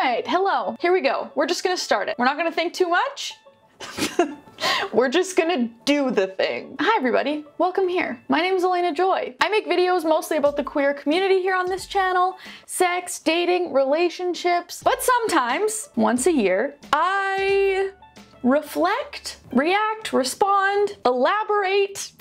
right, hello. Here we go. We're just gonna start it. We're not gonna think too much. We're just gonna do the thing. Hi everybody, welcome here. My name is Elena Joy. I make videos mostly about the queer community here on this channel, sex, dating, relationships, but sometimes, once a year, I reflect, react, respond, elaborate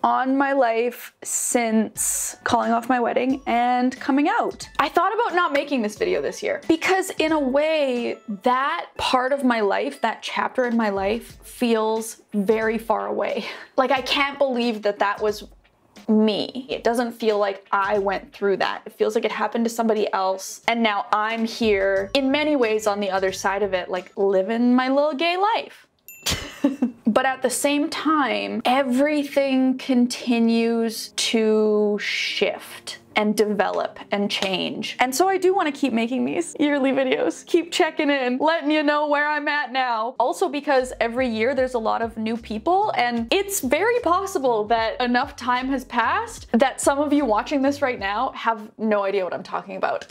on my life since calling off my wedding and coming out. I thought about not making this video this year because in a way that part of my life, that chapter in my life feels very far away. Like I can't believe that that was me. It doesn't feel like I went through that. It feels like it happened to somebody else. And now I'm here in many ways on the other side of it, like living my little gay life. But at the same time, everything continues to shift and develop and change. And so I do want to keep making these yearly videos, keep checking in, letting you know where I'm at now. Also because every year there's a lot of new people and it's very possible that enough time has passed that some of you watching this right now have no idea what I'm talking about.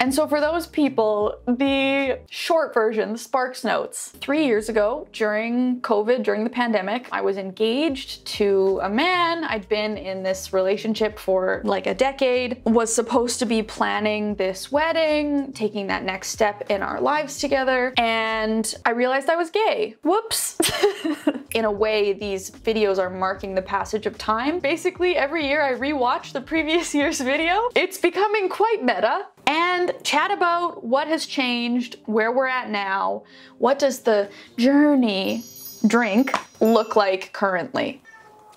And so for those people, the short version, the Sparks Notes. 3 years ago, during COVID, during the pandemic, I was engaged to a man. I'd been in this relationship for like a decade, was supposed to be planning this wedding, taking that next step in our lives together, and I realized I was gay. Whoops. In a way, these videos are marking the passage of time. Basically, every year I rewatch the previous year's video. It's becoming quite meta. And chat about what has changed, where we're at now, what does the journey drink look like currently.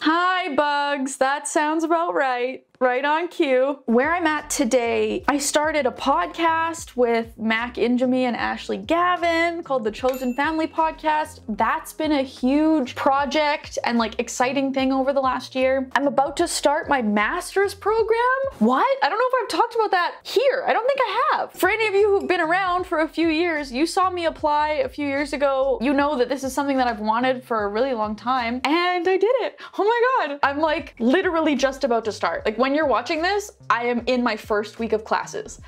Hi bugs, that sounds about right. Right on cue. Where I'm at today, I started a podcast with Mac Injami and Ashley Gavin called The Chosen Family Podcast. That's been a huge project and like exciting thing over the last year. I'm about to start my master's program. What? I don't know if I've talked about that here. I don't think I have. For any of you who've been around for a few years, you saw me apply a few years ago. You know that this is something that I've wanted for a really long time and I did it. Oh my God. I'm like literally just about to start. Like when you're watching this, I am in my first week of classes.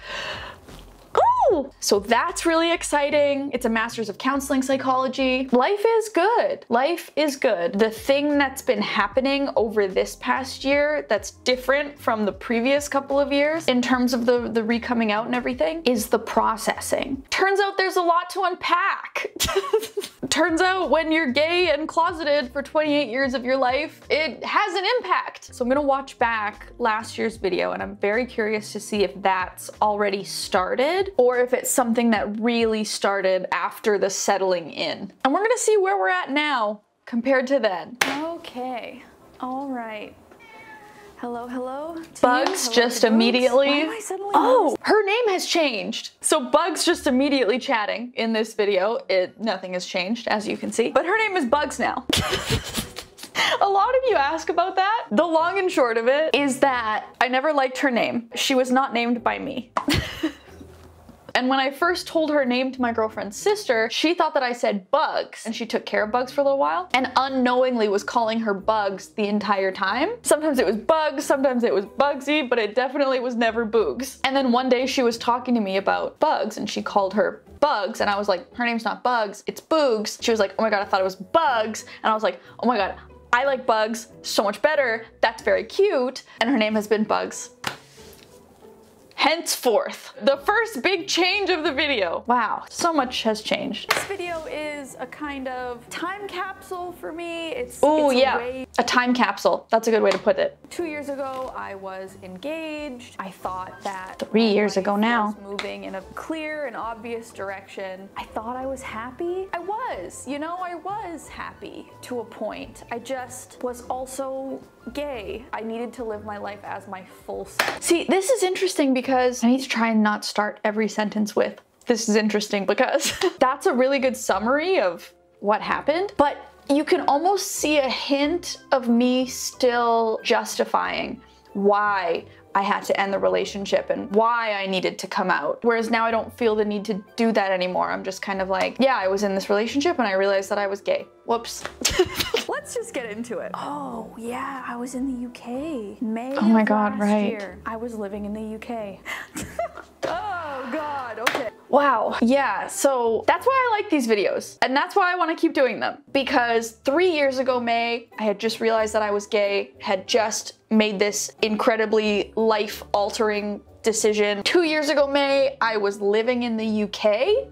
Ooh! So that's really exciting. It's a master's of counseling psychology. Life is good. Life is good. The thing that's been happening over this past year that's different from the previous couple of years in terms of the re-coming out and everything is the processing. Turns out there's a lot to unpack. Turns out when you're gay and closeted for 28 years of your life, it has an impact. So I'm gonna watch back last year's video and I'm very curious to see if that's already started or if it's something that really started after the settling in. And we're gonna see where we're at now compared to then. Okay, all right. Hello, hello. Bugs just immediately. Why am I suddenly her name has changed. So Bugs just immediately chatting in this video. Nothing has changed, as you can see. But her name is Bugs now. A lot of you ask about that. The long and short of it is that I never liked her name. She was not named by me. And when I first told her name to my girlfriend's sister, she thought that I said Bugs, and she took care of Bugs for a little while, and unknowingly was calling her Bugs the entire time. Sometimes it was Bugs, sometimes it was Bugsy, but it definitely was never Boogs. And then one day she was talking to me about Bugs, and she called her Bugs, and I was like, her name's not Bugs, it's Boogs. She was like, oh my God, I thought it was Bugs. And I was like, oh my God, I like Bugs so much better. That's very cute. And her name has been Bugs. Henceforth, the first big change of the video. Wow, so much has changed. This video is a kind of time capsule for me. It's a time capsule. That's a good way to put it. 2 years ago, I was engaged. I thought that 3 years ago now, was moving in a clear and obvious direction. I thought I was happy. I was, you know, I was happy to a point. I just was also gay. I needed to live my life as my full self. See, this is interesting because I need to try and not start every sentence with, this is interesting because that's a really good summary of what happened, but you can almost see a hint of me still justifying why I had to end the relationship and why I needed to come out. Whereas now I don't feel the need to do that anymore. I'm just kind of like, yeah, I was in this relationship and I realized that I was gay. Whoops. Let's just get into it. Oh yeah, I was in the UK. May of last year. I was living in the UK. Oh God, okay. Wow. Yeah, so that's why I like these videos. And that's why I want to keep doing them. Because 3 years ago, May, I had just realized that I was gay, had just made this incredibly life-altering decision. 2 years ago, May, I was living in the UK.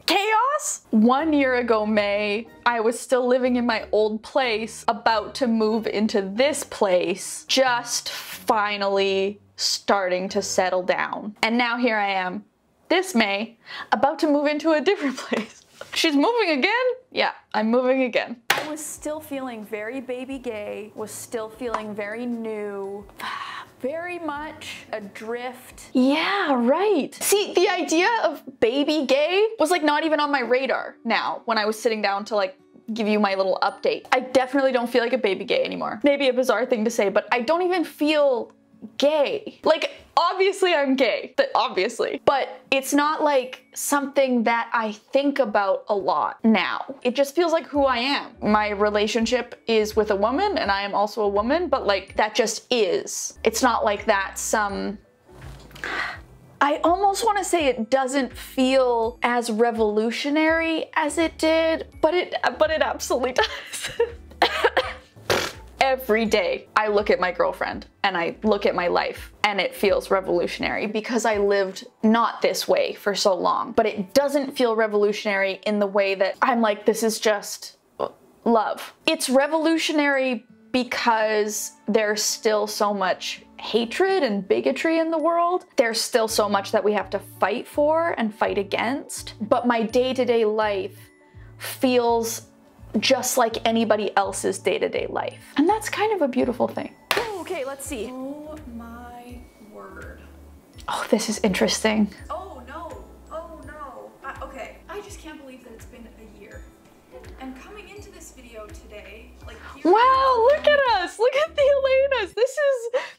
Chaos! 1 year ago, May, I was still living in my old place, about to move into this place, just finally starting to settle down. And now here I am, this May, about to move into a different place. She's moving again? Yeah, I'm moving again. I was still feeling very baby gay, was still feeling very new. Very much adrift. Yeah, right. See, the idea of baby gay was like not even on my radar now when I was sitting down to like give you my little update. I definitely don't feel like a baby gay anymore. Maybe a bizarre thing to say, but I don't even feel gay. Like, obviously I'm gay, obviously, but it's not like something that I think about a lot now. It just feels like who I am. My relationship is with a woman and I am also a woman, but like that just is. It's not like that's some... I almost want to say it doesn't feel as revolutionary as it did, but it absolutely does. Every day I look at my girlfriend and I look at my life and it feels revolutionary because I lived not this way for so long, but it doesn't feel revolutionary in the way that I'm like, this is just love. It's revolutionary because there's still so much hatred and bigotry in the world. There's still so much that we have to fight for and fight against, but my day-to-day life feels just like anybody else's day-to-day life. And that's kind of a beautiful thing. Ooh, okay, let's see. Oh my word. Oh, this is interesting. Oh no, oh no. Okay, I just can't believe that it's been a year. And coming into this video today, like wow, look at us, look at the Elenas.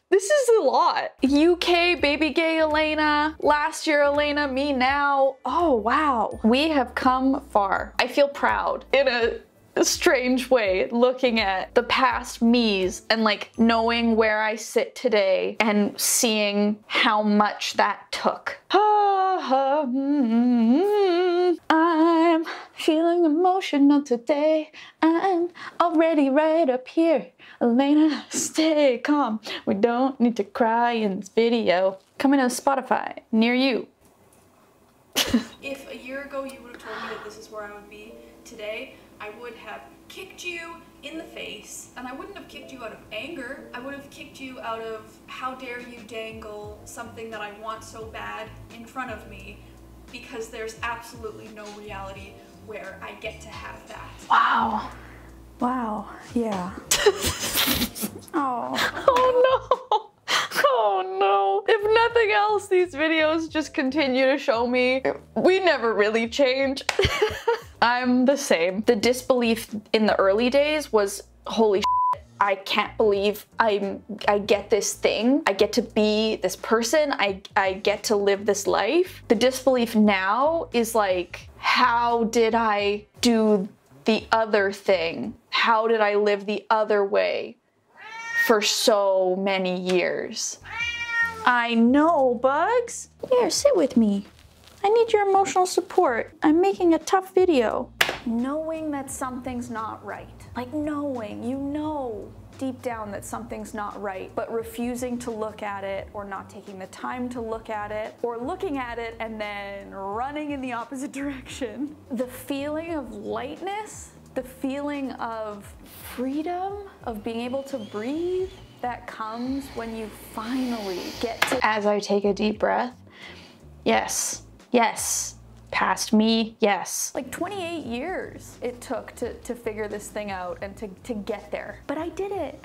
This is a lot. UK baby gay Elena, last year Elena, me now. Oh wow, we have come far. I feel proud in a strange way looking at the past me's and like knowing where I sit today and seeing how much that took. I'm feeling emotional today. I'm already right up here. Elena, stay calm. We don't need to cry in this video. Coming to Spotify near you. If a year ago you would have told me that this is where I would be today, I would have kicked you in the face, and I wouldn't have kicked you out of anger. I would have kicked you out of how dare you dangle something that I want so bad in front of me, because there's absolutely no reality where I get to have that. Wow. Wow, yeah. Oh. Oh no. Oh no. If nothing else, these videos just continue to show me we never really change. I'm the same. The disbelief in the early days was holy shit, I can't believe I get this thing. I get to be this person. I get to live this life. The disbelief now is like, how did I do the other thing? How did I live the other way for so many years? I know, Bugs. Here, sit with me. I need your emotional support. I'm making a tough video. Knowing that something's not right. Like knowing, you know deep down that something's not right, but refusing to look at it or not taking the time to look at it or looking at it and then running in the opposite direction. The feeling of lightness, the feeling of freedom, of being able to breathe, that comes when you finally get to... As I take a deep breath, yes, yes. Past me, yes. Like 28 years it took to figure this thing out and to get there. But I did it,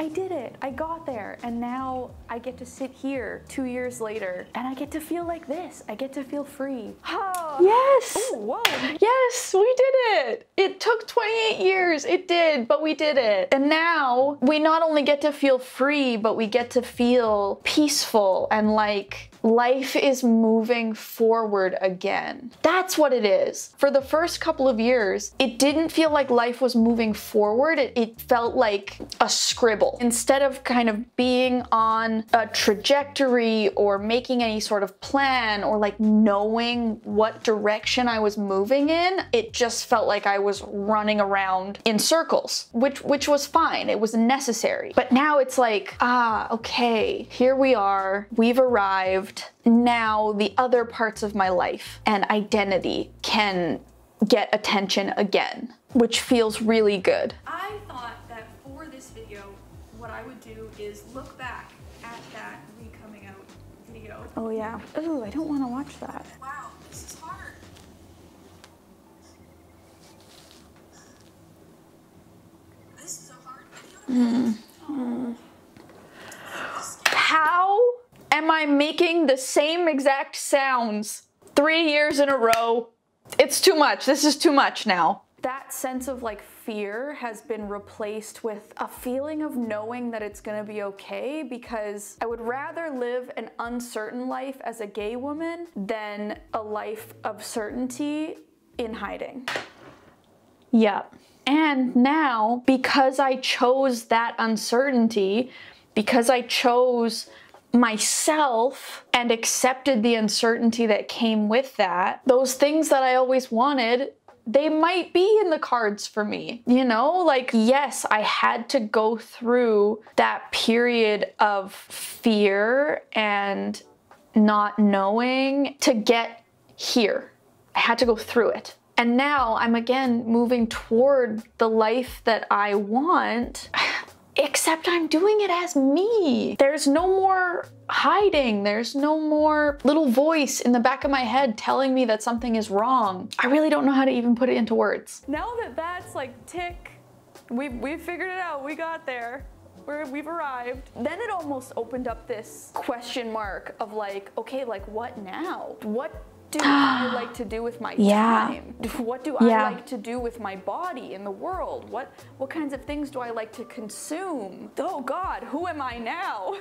I got there. And now I get to sit here 2 years later and I get to feel like this. I get to feel free. Oh. Yes! Oh, whoa. Yes, we did it! It took 28 years, it did, but we did it. And now we not only get to feel free, but we get to feel peaceful and like life is moving forward again. That's what it is. For the first couple of years, it didn't feel like life was moving forward. It felt like a scribble. Instead of kind of being on a trajectory or making any sort of plan or like knowing what direction I was moving in, it just felt like I was running around in circles, which was fine. It was necessary. But now it's like, okay, here we are. We've arrived. Now the other parts of my life and identity can get attention again, which feels really good. I thought that for this video, what I would do is look back at that me coming out video. Oh yeah. Ooh, I don't want to watch that. Wow, this is hard. This is a hard video. How am I making the same exact sounds 3 years in a row? It's too much. This is too much now. That sense of like fear has been replaced with a feeling of knowing that it's gonna be okay, because I would rather live an uncertain life as a gay woman than a life of certainty in hiding. Yep. And now, because I chose that uncertainty, because I chose myself and accepted the uncertainty that came with that, those things that I always wanted, they might be in the cards for me. You know, like, yes, I had to go through that period of fear and not knowing to get here. I had to go through it. And now I'm again moving toward the life that I want, except I'm doing it as me. There's no more hiding. There's no more little voice in the back of my head telling me that something is wrong. I really don't know how to even put it into words. Now that that's like tick, we've figured it out. We got there. We've arrived. Then it almost opened up this question mark of like, okay, like what now? What do I like to do with my time? What do I like to do with my body in the world? What kinds of things do I like to consume? Oh God, who am I now?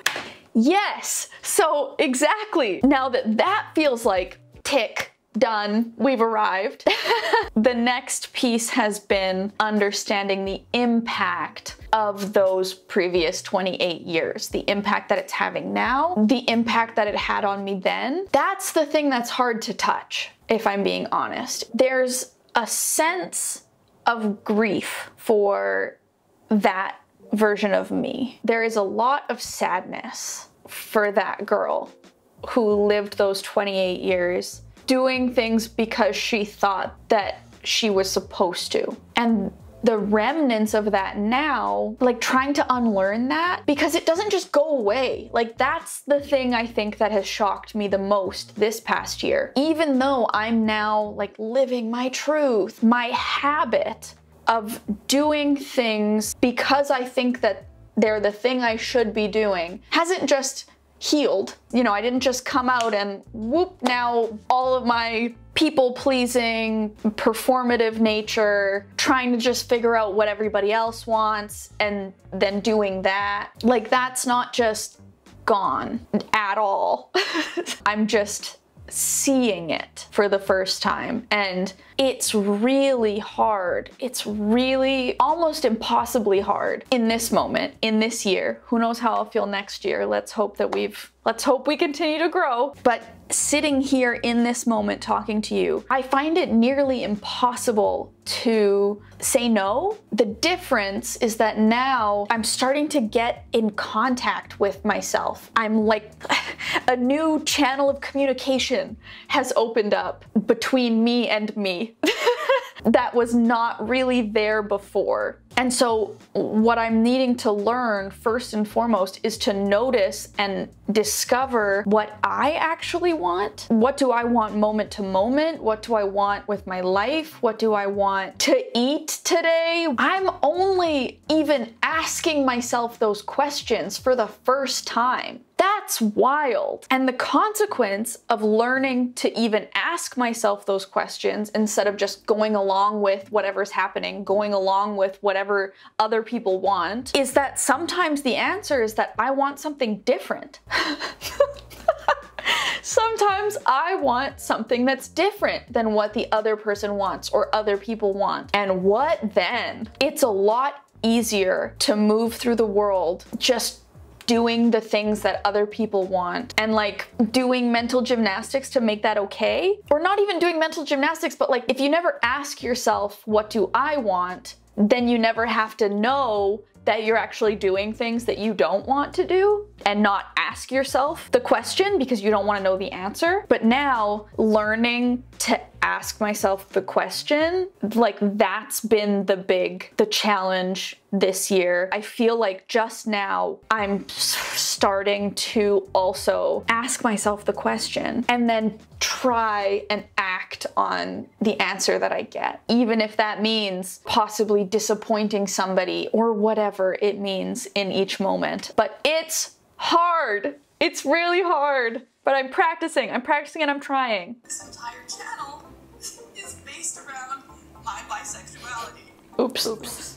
Yes, so exactly. Now that feels like tick, done, we've arrived. The next piece has been understanding the impact of those previous 28 years, the impact that it's having now, the impact that it had on me then. That's the thing that's hard to touch, if I'm being honest. There's a sense of grief for that version of me. There is a lot of sadness for that girl who lived those 28 years doing things because she thought that she was supposed to. And the remnants of that now, like trying to unlearn that, because it doesn't just go away. Like that's the thing I think that has shocked me the most this past year. Even though I'm now like living my truth, my habit of doing things because I think that they're the thing I should be doing hasn't just healed. You know, I didn't just come out and whoop, now all of my people-pleasing, performative nature, trying to just figure out what everybody else wants and then doing that. Like that's not just gone at all. I'm just seeing it for the first time, and it's really hard. It's really almost impossibly hard in this moment, in this year. Who knows how I'll feel next year? Let's hope we continue to grow. But sitting here in this moment talking to you, I find it nearly impossible to say no. The difference is that now I'm starting to get in contact with myself. I'm like, a new channel of communication has opened up between me and me that was not really there before. And so what I'm needing to learn first and foremost is to notice and discover what I actually want. What do I want moment to moment? What do I want with my life? What do I want to eat today? I'm only even asking myself those questions for the first time. That's wild. And the consequence of learning to even ask myself those questions instead of just going along with whatever's happening, going along with whatever other people want, is that sometimes the answer is that I want something different. sometimes I want something that's different than what the other person wants or other people want. And what then? It's a lot easier to move through the world just doing the things that other people want and like doing mental gymnastics to make that okay. Or not even doing mental gymnastics, but like if you never ask yourself, what do I want? Then you never have to know that you're actually doing things that you don't want to do and not ask yourself the question because you don't want to know the answer. But now learning to ask myself the question, like that's been the challenge this year. I feel like just now I'm starting to also ask myself the question and then try and act on the answer that I get, even if that means possibly disappointing somebody or whatever it means in each moment. But it's hard. It's really hard, but I'm practicing and I'm trying. This entire channel is based around my bisexuality. Oops. Oops.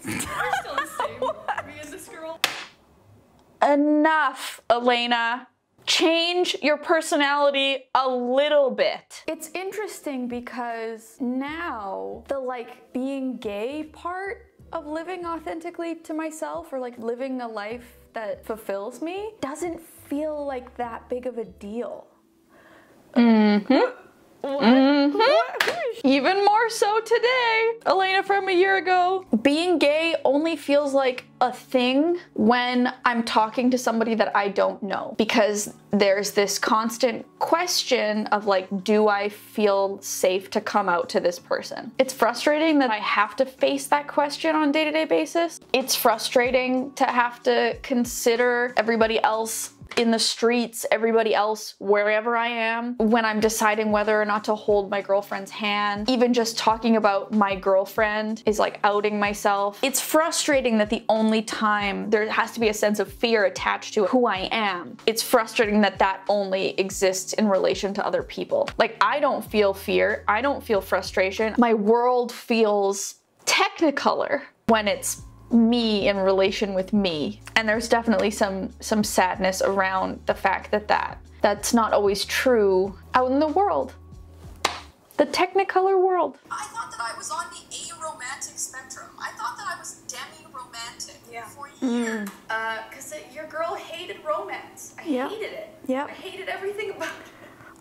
We're still the same. Me and this girl. Enough, Elena. Change your personality a little bit. It's interesting because now the like being gay part of living authentically to myself or like living a life that fulfills me doesn't feel like that big of a deal. Even more so today, Elena from a year ago. Being gay only feels like a thing when I'm talking to somebody that I don't know, because there's this constant question of like, do I feel safe to come out to this person? It's frustrating that I have to face that question on a day-to-day basis. It's frustrating to have to consider everybody else in the streets, everybody else wherever I am, when I'm deciding whether or not to hold my girlfriend's hand. Even just talking about my girlfriend is like outing myself. It's frustrating that the only time there has to be a sense of fear attached to who I am. It's frustrating that that only exists in relation to other people. Like, I don't feel fear, I don't feel frustration. My world feels technicolor when it's me in relation with me. And there's definitely some sadness around the fact that that's not always true out in the world. The technicolor world. I thought that I was on the aromantic spectrum. I thought that I was demi-romantic for years. Cause your girl hated romance. I Yeah. hated it. Yeah. I hated everything about it.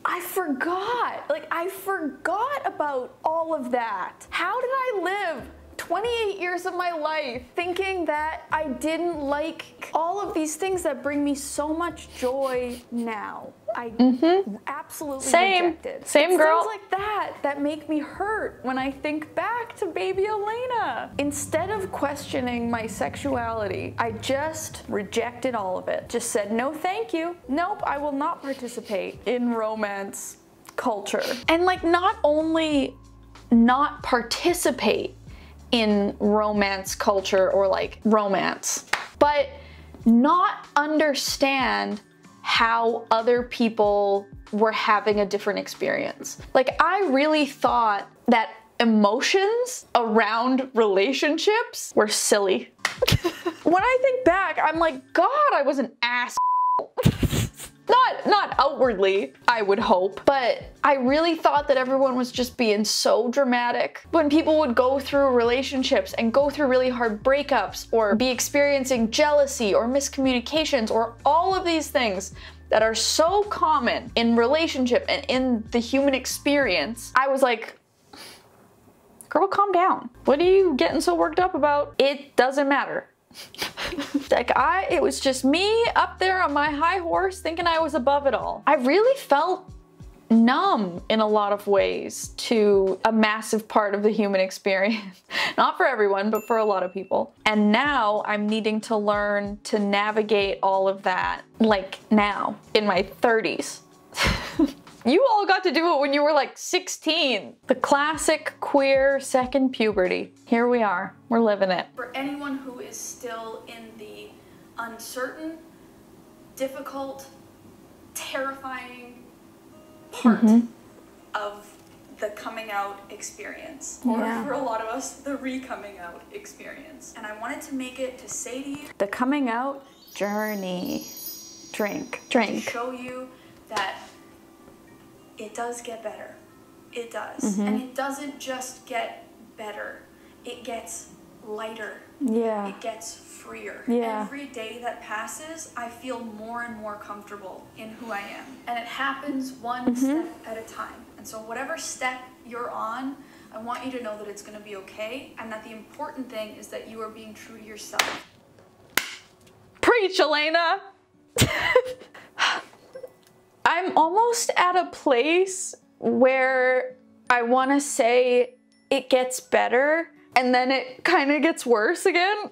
I forgot. Like, I forgot about all of that. How did I live 28 years of my life thinking that I didn't like all of these things that bring me so much joy now? I absolutely rejected. Same girl. Things like that make me hurt when I think back to baby Elena. Instead of questioning my sexuality, I just rejected all of it. Just said, no thank you. Nope, I will not participate in romance culture. And like, not only not participate in romance culture or like romance, but not understand how other people were having a different experience. Like, I really thought that emotions around relationships were silly. When I think back, I'm like, God, I was an ass. Not outwardly, I would hope, but I really thought that everyone was just being so dramatic. When people would go through relationships and go through really hard breakups or be experiencing jealousy or miscommunications or all of these things that are so common in relationship and in the human experience, I was like, girl, calm down. What are you getting so worked up about? It doesn't matter. Like, it was just me up there on my high horse thinking I was above it all. I really felt numb in a lot of ways to a massive part of the human experience. Not for everyone, but for a lot of people. And now I'm needing to learn to navigate all of that, like now, in my 30s. You all got to do it when you were like 16. The classic queer second puberty. Here we are, we're living it. For anyone who is still in the uncertain, difficult, terrifying part of the coming out experience, or Yeah. for a lot of us, the re-coming out experience. And I wanted to make it to say to you, The coming out journey. Drink. to show you that it does get better. It does. And it doesn't just get better. It gets lighter. Yeah. It gets freer. Yeah. Every day that passes, I feel more and more comfortable in who I am. And it happens one step at a time. And so whatever step you're on, I want you to know that it's going to be okay, and that the important thing is that you are being true to yourself. Preach, Elena! I'm almost at a place where I want to say it gets better, and then it kind of gets worse again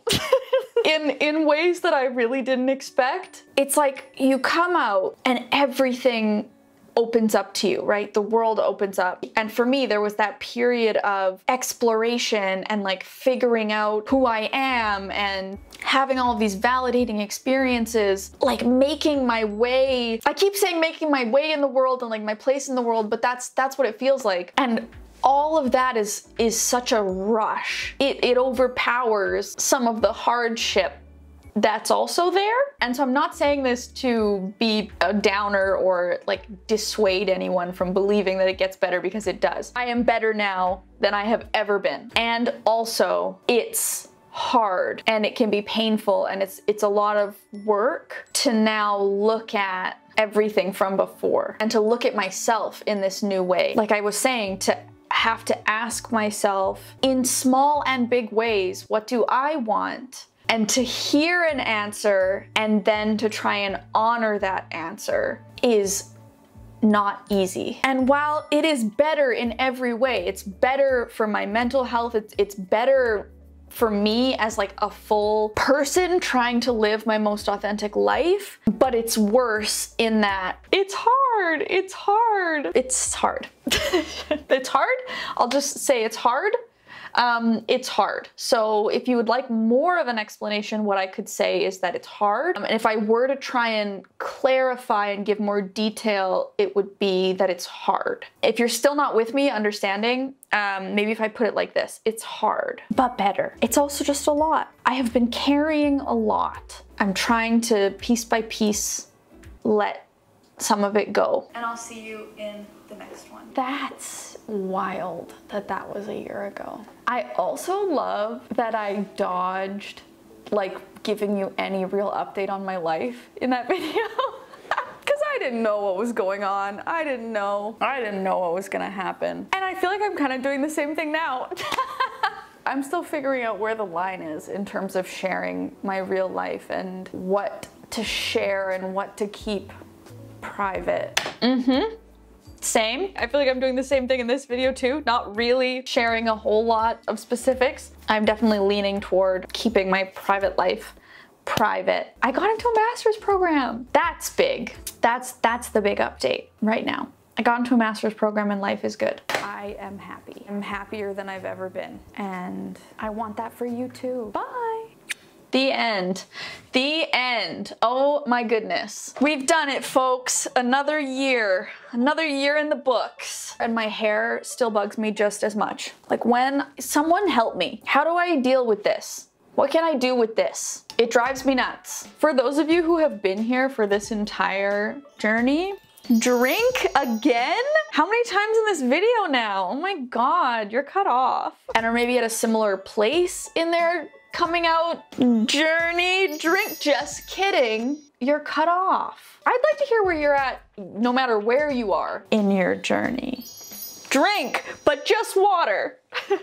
in ways that I really didn't expect. It's like you come out and everything opens up to you, right? The world opens up. And for me, there was that period of exploration and like figuring out who I am and having all of these validating experiences, like making my way. I keep saying making my way in the world and like my place in the world, but that's what it feels like. And all of that is such a rush. It overpowers some of the hardship that's also there. And so I'm not saying this to be a downer or like dissuade anyone from believing that it gets better, because it does. I am better now than I have ever been. And also it's hard and it can be painful, and it's a lot of work to now look at everything from before and to look at myself in this new way. Like I was saying, to have to ask myself in small and big ways, what do I want? And to hear an answer and then to try and honor that answer is not easy. And while it is better in every way, it's better for my mental health, it's better for me as like a full person trying to live my most authentic life, but it's worse in that it's hard. It's hard. It's hard. It's hard. I'll just say it's hard. It's hard. So if you would like more of an explanation, what I could say is that it's hard. And if I were to try and clarify and give more detail, it would be that it's hard. If you're still not with me understanding, maybe if I put it like this, it's hard, but better. It's also just a lot. I have been carrying a lot. I'm trying to piece by piece let some of it go. And I'll see you in the next one. That's wild that that was a year ago. I also love that I dodged like giving you any real update on my life in that video. Because I didn't know what was going on. I didn't know what was gonna happen. And I feel like I'm kind of doing the same thing now. I'm still figuring out where the line is in terms of sharing my real life and what to share and what to keep private. Same. I feel like I'm doing the same thing in this video too, not really sharing a whole lot of specifics. I'm definitely leaning toward keeping my private life private. I got into a master's program. That's big. That's the big update right now. I got into a master's program and life is good. I am happy. I'm happier than I've ever been. And I want that for you too. Bye. The end. The end. Oh my goodness. We've done it, folks. Another year. Another year in the books. And my hair still bugs me just as much. Like, when someone help me. How do I deal with this? What can I do with this? It drives me nuts. For those of you who have been here for this entire journey, drink again? How many times in this video now? Oh my God, you're cut off. And are maybe at a similar place in their coming out journey. Drink, just kidding. You're cut off. I'd like to hear where you're at, no matter where you are in your journey. Drink, but just water.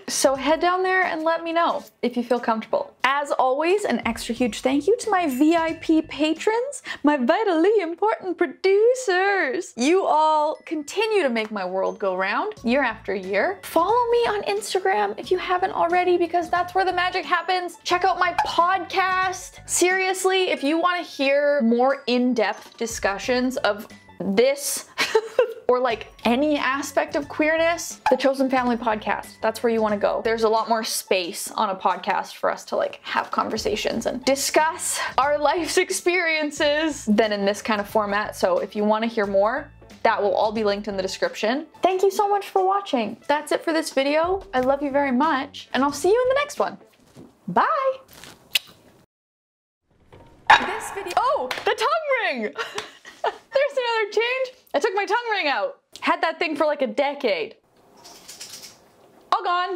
So head down there and let me know if you feel comfortable. As always, an extra huge thank you to my VIP patrons, my vitally important producers. You all continue to make my world go round year after year. Follow me on Instagram if you haven't already, because that's where the magic happens. Check out my podcast. Seriously, if you want to hear more in-depth discussions of this or like any aspect of queerness, the Chosen Family podcast, that's where you want to go. There's a lot more space on a podcast for us to like have conversations and discuss our life's experiences than in this kind of format. So if you want to hear more, that will all be linked in the description. Thank you so much for watching. That's it for this video. I love you very much, and I'll see you in the next one. Bye. This video. Oh, the tongue ring. another change. I took my tongue ring out. Had that thing for like a decade. All gone.